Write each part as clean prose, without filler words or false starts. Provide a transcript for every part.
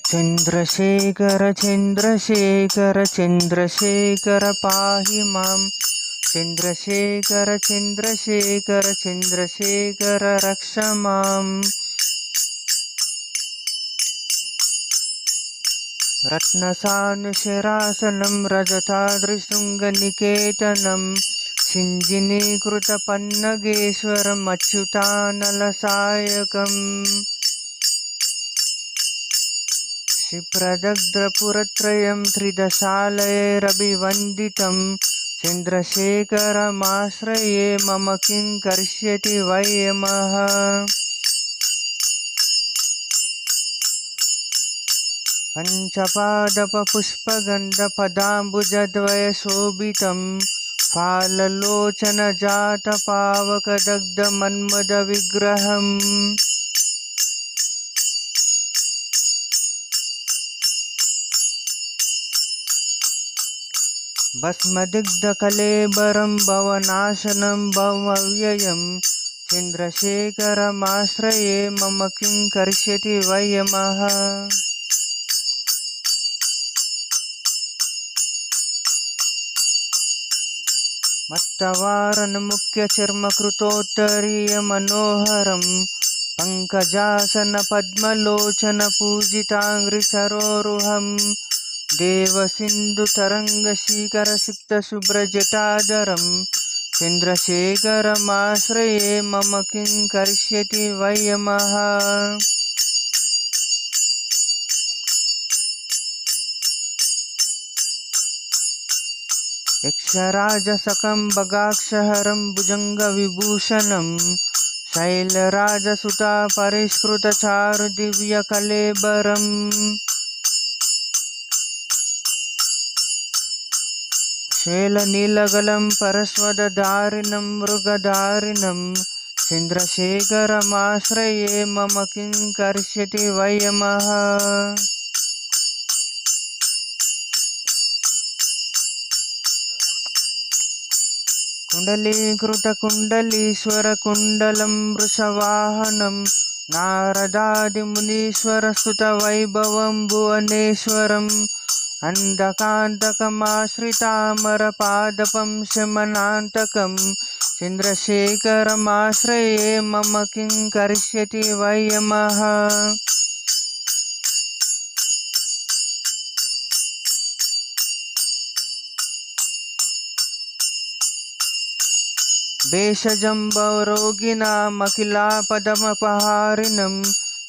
चंद्रशेखर चंद्रशेखर चंद्रशेखर पाहि मां चंद्रशेखर चंद्रशेखर चंद्रशेखर रक्ष माम् रत्नसानुशरासनं रजताद्रिशृङ्गनिकेतनं सिञ्जिनीकृतपन्नगेश्वरम् अच्युतानलसायकम् श्रीप्रदग्धपुरत्रयं त्रिदशालयैरभिवन्दितं चन्द्रशेखरमाश्रये मम किं करिष्यति वै यमः पञ्चपादपपुष्पगन्धपदाम्बुजद्वयशोभितं फाललोचनजातपावकदग्धमन्मदविग्रहम् भस्मदिग्धकलेबरं भवनाशनं भवमव्ययं चन्द्रशेखरमाश्रये मम किं करिष्यति वै यमः मत्तवारनमुख्यचर्मकृतोत्तरीयमनोहरं पङ्कजासनपद्मलोचनपूजिताङ्घ्रिसरोरुहं देवसिन्धुतरङ्गशीकरसिक्तशुभ्रजटाधरं चन्द्रशेखरमाश्रये मम किं करिष्यति वै यमः यक्षराजसकं बगाक्षहरं भुजङ्गविभूषणं शैलराजसुता परिष्कृतचारुदिव्यकलेबरम् श्वेलनीलगलं परस्वदधारिणं मृगधारिणं चन्द्रशेखरमाश्रये मम किं करिष्यति वै यमः कुण्डलीकृतकुण्डलीश्वरकुण्डलं वृषवाहनं नारदादिमुनीश्वरस्तुतवैभवं भुवनेश्वरम् अन्धकान्तकमाश्रितामरपादपं शमनान्तकं चन्द्रशेखरमाश्रये मम किं करिष्यति वै यमः भेषजं भवरोगिणामखिलापदमपहारिणं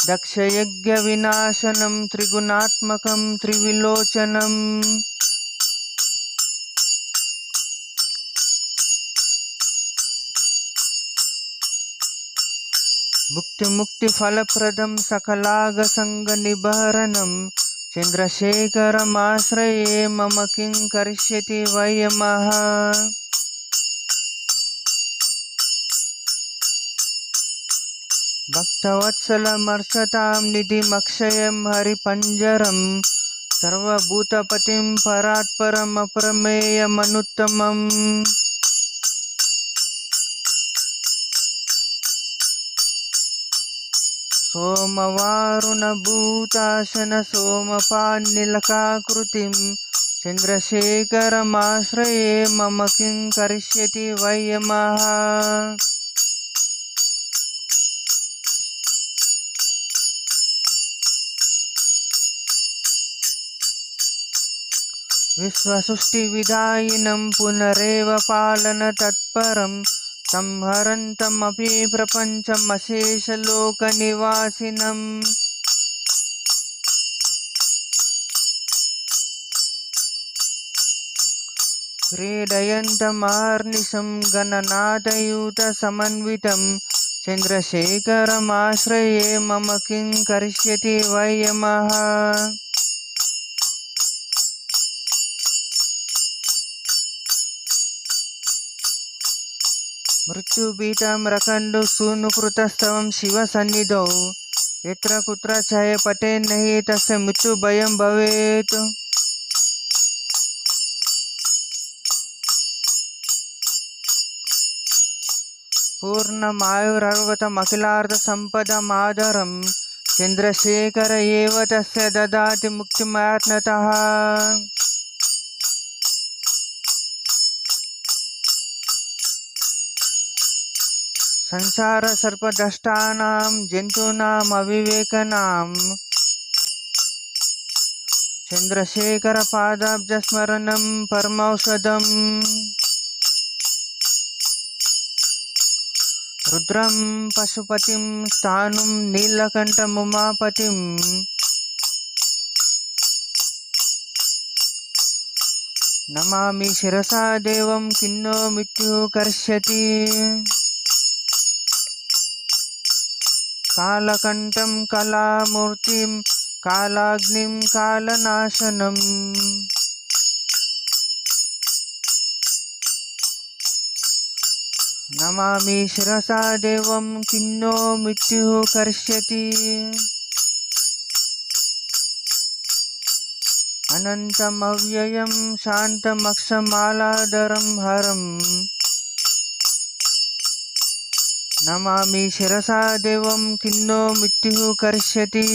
दक्षयज्ञविनाशनं त्रिगुणात्मकं त्रिविलोचनं मुक्तिफलप्रदं सकलागसङ्गनिबहरणं चन्द्रशेखरमाश्रये मम किं करिष्यति वै यमः भक्तवत्सलमर्षतां निधिमक्षयं हरिपञ्जरं सर्वभूतपतिं परात्परमप्रमेयमनुत्तमम् सोमवारुणभूताशन सोमपान्निलकाकृतिं चन्द्रशेखरमाश्रये मम किं करिष्यति वै यमः विश्वसृष्टिविधायिनं पुनरेव पालनतत्परं संहरन्तमपि प्रपञ्चमशेषलोकनिवासिनं क्रीडयन्तमहर्निशं गणनाथयूतसमन्वितं चन्द्रशेखरमाश्रये मम किं करिष्यति वै यमः मृत्युपीठं रकण्डु सूनुकृतस्तवं शिवसन्निधौ यत्र कुत्र च पठेन्नहि तस्य मृत्युभयं भवेत् पूर्णमायुरर्वतमखिलार्थसम्पदमादरं चन्द्रशेखर एव तस्य ददाति मुक्तिमात्मतः संसार सर्पदष्टानां जन्तूनाम् अविवेकनां चन्द्रशेखर पादाब्जस्मरणं परमौषधम् रुद्रं पशुपतिं स्थाणुं नीलकण्ठमुमापतिं नमामि शिरसा देवं किन्नो मृत्युः कर्ष्यति कालकण्ठं कलामूर्तिं कालाग्निं कालनाशनम् नमामि शिरसा देवं किन्नो मृत्युः कर्ष्यति अनन्तमव्ययं शान्तमक्षमालाधरं हरम् नमामि शिरसा देवं किन्नो मृत्युः कर्ष्यति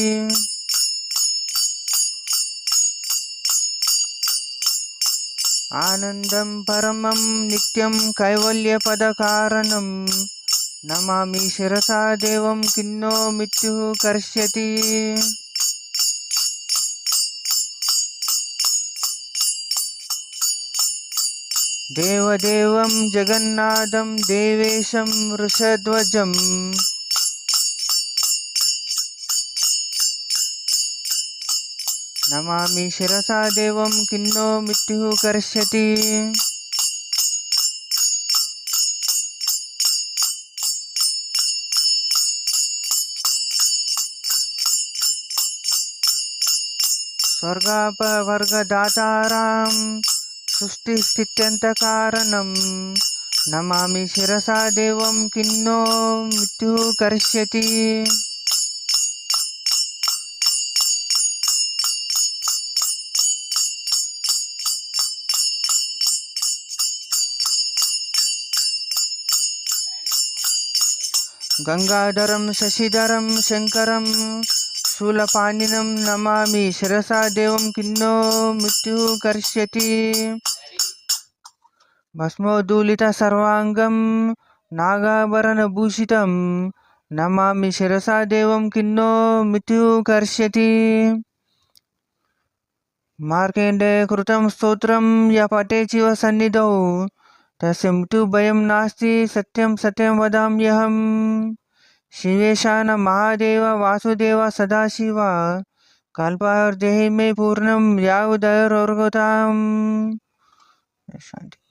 आनन्दं परमं नित्यं कैवल्यपदकारणं नमामि शिरसा देवं किन्नो मृत्युः कर्ष्यति देवदेवं जगन्नाथं देवेशं वृषध्वजं नमामि शिरसा देवं किन्नो मृत्युः कर्ष्यति स्वर्गापवर्गदातारां सृष्टिस्थित्यन्तकारणं नमामि शिरसा देवं किन्नो मृत्युः कर्ष्यति गंगाधरं शशिधरं शंकरं शूलपाणिनं नमामि शिरसा देवं किन्नो मृत्युः कर्ष्यति भस्मोद्धूलित सर्वांगं नागाभरणभूषितं नमामि शिरसा देवं किन्नो मृत्युः कर्ष्यति मार्केण्डेय कृतं स्तोत्रं य पठेत् शिव सन्निधौ तस्य मृत्युभयं नास्ति सत्यं सत्यं वदाम्यहम् शिवेशान महादेव वासुदेव सदाशिव कल्पार्देहि मे पूर्णं यावदयोर्गताम् शान्ति।